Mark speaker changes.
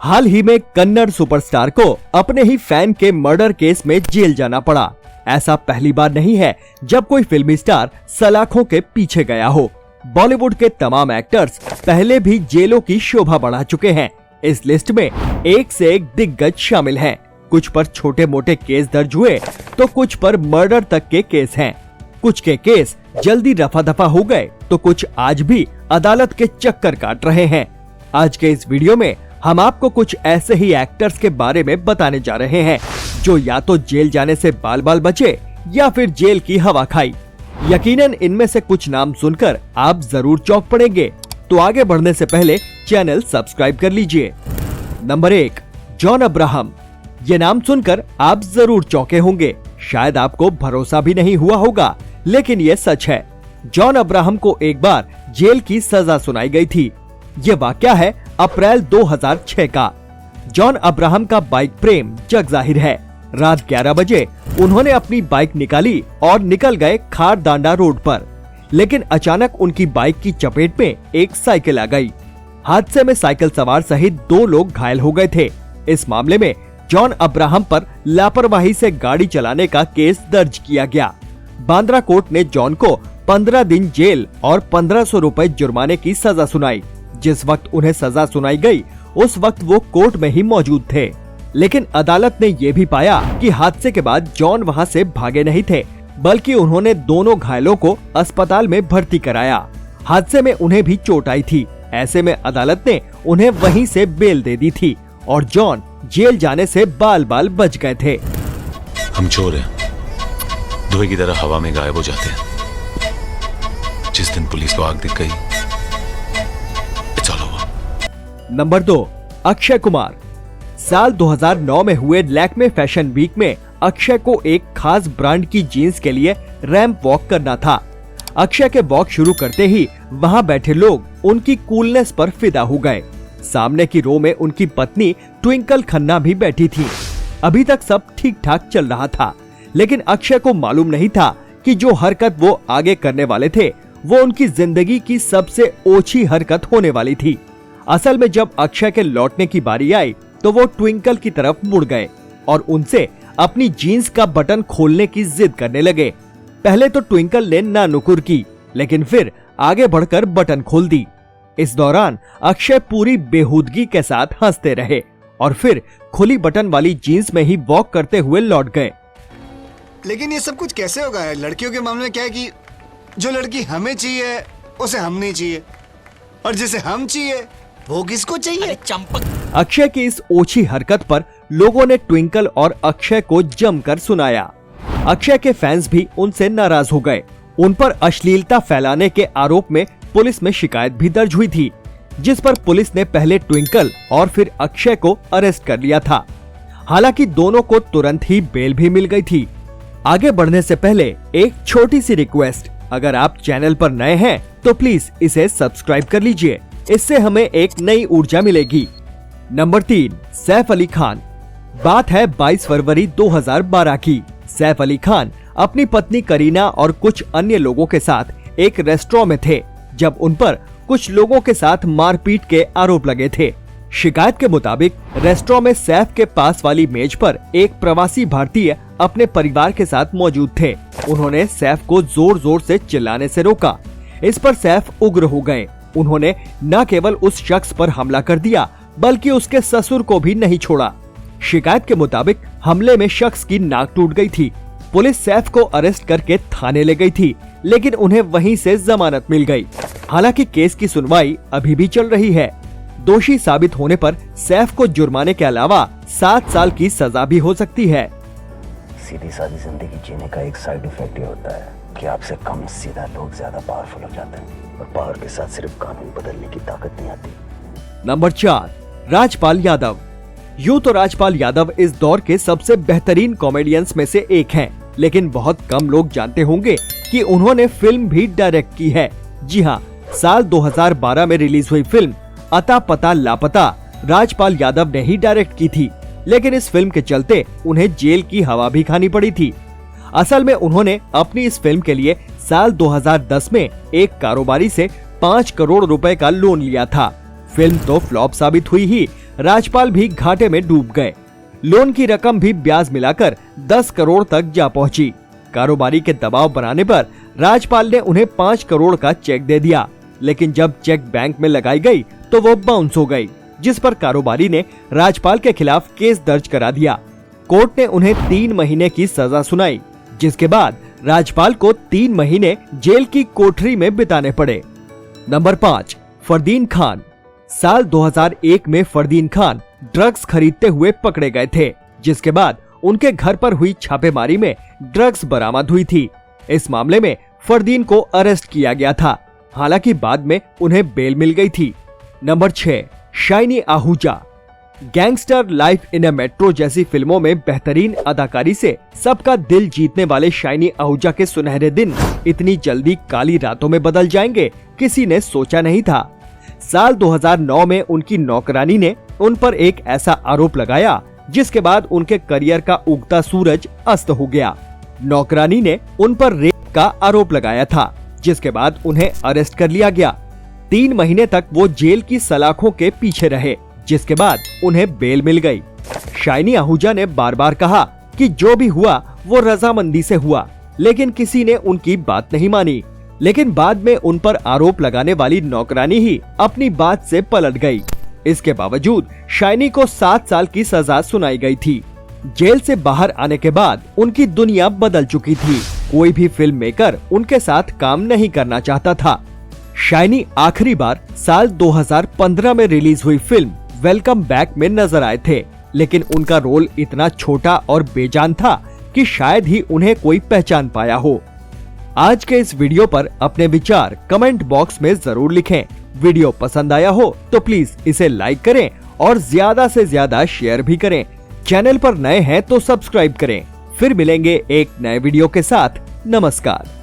Speaker 1: हाल ही में कन्नड़ सुपरस्टार को अपने ही फैन के मर्डर केस में जेल जाना पड़ा। ऐसा पहली बार नहीं है जब कोई फिल्मी स्टार सलाखों के पीछे गया हो। बॉलीवुड के तमाम एक्टर्स पहले भी जेलों की शोभा बढ़ा चुके हैं। इस लिस्ट में एक से एक दिग्गज शामिल हैं। कुछ पर छोटे मोटे केस दर्ज हुए तो कुछ पर मर्डर तक के केस हैं। कुछ के केस जल्दी रफा दफा हो गए तो कुछ आज भी अदालत के चक्कर काट रहे हैं। आज के इस वीडियो में हम आपको कुछ ऐसे ही एक्टर्स के बारे में बताने जा रहे हैं जो या तो जेल जाने से बाल बाल बचे या फिर जेल की हवा खाई। यकीनन इनमें से कुछ नाम सुनकर आप जरूर चौंक पड़ेंगे, तो आगे बढ़ने से पहले चैनल सब्सक्राइब कर लीजिए। Number 1, John Abraham. ये नाम सुनकर आप जरूर चौंके होंगे। शायद आपको भरोसा भी नहीं हुआ होगा, लेकिन ये सच है। जॉन अब्राहम को एक बार जेल की सजा सुनाई गई थी। ये वाकया है अप्रैल 2006 का। जॉन अब्राहम का बाइक प्रेम जग जाहिर है। रात 11 बजे उन्होंने अपनी बाइक निकाली और निकल गए खारदांडा रोड पर, लेकिन अचानक उनकी बाइक की चपेट में एक साइकिल आ गई। हादसे में साइकिल सवार सहित 2 लोग घायल हो गए थे। इस मामले में जॉन अब्राहम पर लापरवाही से गाड़ी चलाने का केस दर्ज किया गया। बांद्रा कोर्ट ने जॉन को 15 दिन जेल और 1500 रुपए जुर्माने की सजा सुनाई। जिस वक्त उन्हें सजा सुनाई गई उस वक्त वो कोर्ट में ही मौजूद थे, लेकिन अदालत ने ये भी पाया कि हादसे के बाद जॉन वहां से भागे नहीं थे, बल्कि उन्होंने दोनों घायलों को अस्पताल में भर्ती कराया। हादसे में उन्हें भी चोट आई थी। ऐसे में अदालत ने उन्हें वहीं से बेल दे दी थी और जॉन जेल जाने से बाल बाल बच गए थे।
Speaker 2: हम चोर हैं, धुएं की तरह हवा में गायब हो जाते हैं। जिस दिन पुलिस को आग दिख गई,
Speaker 1: नंबर 2, अक्षय कुमार। साल 2009 में हुए लैक्मे फैशन वीक में अक्षय को एक खास ब्रांड की जीन्स के लिए रैंप वॉक करना था। अक्षय के वॉक शुरू करते ही वहां बैठे लोग उनकी कूलनेस पर फिदा हो गए। सामने की रो में उनकी पत्नी ट्विंकल खन्ना भी बैठी थी। अभी तक सब ठीक ठाक चल रहा था, लेकिन अक्षय को मालूम नहीं था कि जो हरकत वो आगे करने वाले थे वो उनकी जिंदगी की सबसे ओछी हरकत होने वाली थी। असल में जब अक्षय के लौटने की बारी आई तो वो ट्विंकल की तरफ मुड़ गए और उनसे अपनी जीन्स का बटन खोलने की जिद करने लगे। पहले तो ट्विंकल ने ना नुकुर की, लेकिन फिर आगे बढ़कर बटन खोल दी। इस दौरान अक्षय पूरी बेहूदगी के साथ हंसते रहे और फिर खुली बटन वाली जीन्स में ही वॉक करते हुए लौट गए।
Speaker 3: लेकिन ये सब कुछ कैसे होगा? लड़कियों के मामले में क्या है कि जो लड़की हमें चाहिए उसे हम नहीं चाहिए, और जिसे हम चाहिए वो किसको चाहिए?
Speaker 4: चंपक।
Speaker 1: अक्षय की इस ओछी हरकत पर लोगों ने ट्विंकल और अक्षय को जमकर सुनाया। अक्षय के फैंस भी उनसे नाराज हो गए। उन पर अश्लीलता फैलाने के आरोप में पुलिस में शिकायत भी दर्ज हुई थी, जिस पर पुलिस ने पहले ट्विंकल और फिर अक्षय को अरेस्ट कर लिया था। हालांकि दोनों को तुरंत ही बेल भी मिल गई थी। आगे बढ़ने से पहले एक छोटी सी रिक्वेस्ट, अगर आप चैनल पर नए हैं तो प्लीज इसे सब्सक्राइब कर लीजिए, इससे हमें एक नई ऊर्जा मिलेगी। नंबर 3, सैफ अली खान। बात है 22 फरवरी 2012 की। सैफ अली खान अपनी पत्नी करीना और कुछ अन्य लोगों के साथ एक रेस्टोरेंट में थे जब उन पर कुछ लोगों के साथ मारपीट के आरोप लगे थे। शिकायत के मुताबिक रेस्टोरेंट में सैफ के पास वाली मेज पर एक प्रवासी भारतीय अपने परिवार के साथ मौजूद थे। उन्होंने सैफ को जोर जोर से चिल्लाने से रोका। इस पर सैफ उग्र हो गए। उन्होंने न केवल उस शख्स पर हमला कर दिया बल्कि उसके ससुर को भी नहीं छोड़ा। शिकायत के मुताबिक हमले में शख्स की नाक टूट गई थी। पुलिस सैफ को अरेस्ट करके थाने ले गई थी, लेकिन उन्हें वहीं से जमानत मिल गई। हालांकि केस की सुनवाई अभी भी चल रही है। दोषी साबित होने पर सैफ को जुर्माने के अलावा 7 साल की सजा भी हो सकती है।
Speaker 5: सीधी सादी जिंदगी जीने का एक साइड इफेक्ट ये होता है कि आपसे कम सीधा लोग ज्यादा पावरफुल हो जाते हैं, और पावर के साथ सिर्फ कानून बदलने की ताकत नहीं आती।
Speaker 1: नंबर 4, राजपाल यादव। यूं तो राजपाल यादव इस दौर के सबसे बेहतरीन कॉमेडियंस में से एक हैं, लेकिन बहुत कम लोग जानते होंगे कि उन्होंने फिल्म भी डायरेक्ट की है। जी हाँ, साल 2012 में रिलीज हुई फिल्म अता पता लापता राजपाल यादव ने ही डायरेक्ट की थी, लेकिन इस फिल्म के चलते उन्हें जेल की हवा भी खानी पड़ी थी। असल में उन्होंने अपनी इस फिल्म के लिए साल 2010 में एक कारोबारी से 5 करोड़ रुपए का लोन लिया था। फिल्म तो फ्लॉप साबित हुई ही, राजपाल भी घाटे में डूब गए। लोन की रकम भी ब्याज मिलाकर 10 करोड़ तक जा पहुंची। कारोबारी के दबाव बनाने पर राजपाल ने उन्हें 5 करोड़ का चेक दे दिया, लेकिन जब चेक बैंक में लगाई गई तो वो बाउंस हो गई, जिस पर कारोबारी ने राजपाल के खिलाफ केस दर्ज करा दिया। कोर्ट ने उन्हें 3 महीने की सजा सुनाई, जिसके बाद राजपाल को 3 महीने जेल की कोठरी में बिताने पड़े। नंबर 5, फरदीन खान। साल 2001 में फरदीन खान ड्रग्स खरीदते हुए पकड़े गए थे, जिसके बाद उनके घर पर हुई छापेमारी में ड्रग्स बरामद हुई थी। इस मामले में फरदीन को अरेस्ट किया गया था, हालांकि बाद में उन्हें बेल मिल गई थी। Number 6, shiny Ahuja. Gangster, life in a metro जैसी फिल्मों में बेहतरीन अदाकारी से सबका दिल जीतने वाले शाइनी आहूजा के सुनहरे दिन इतनी जल्दी काली रातों में बदल जाएंगे, किसी ने सोचा नहीं था। साल 2009 में उनकी नौकरानी ने उन पर एक ऐसा आरोप लगाया जिसके बाद उनके करियर का उगता सूरज अस्त हो गया। नौकरानी ने उन पर रेप का आरोप लगाया था, जिसके बाद उन्हें अरेस्ट कर लिया गया। 3 महीने तक वो जेल की सलाखों के पीछे रहे, जिसके बाद उन्हें बेल मिल गई। शाइनी आहूजा ने बार बार कहा कि जो भी हुआ वो रजामंदी से हुआ, लेकिन किसी ने उनकी बात नहीं मानी। लेकिन बाद में उन पर आरोप लगाने वाली नौकरानी ही अपनी बात से पलट गई। इसके बावजूद शाइनी को 7 साल की सजा सुनाई गई थी। जेल से बाहर आने के बाद उनकी दुनिया बदल चुकी थी। कोई भी फिल्म मेकर उनके साथ काम नहीं करना चाहता था। शाइनी आखिरी बार साल 2015 में रिलीज हुई फिल्म वेलकम बैक में नजर आए थे, लेकिन उनका रोल इतना छोटा और बेजान था कि शायद ही उन्हें कोई पहचान पाया हो। आज के इस वीडियो पर अपने विचार कमेंट बॉक्स में जरूर लिखें। वीडियो पसंद आया हो तो प्लीज इसे लाइक करें और ज्यादा से ज्यादा शेयर भी करें। चैनल पर नए हैं तो सब्सक्राइब करें। फिर मिलेंगे एक नए वीडियो के साथ। नमस्कार।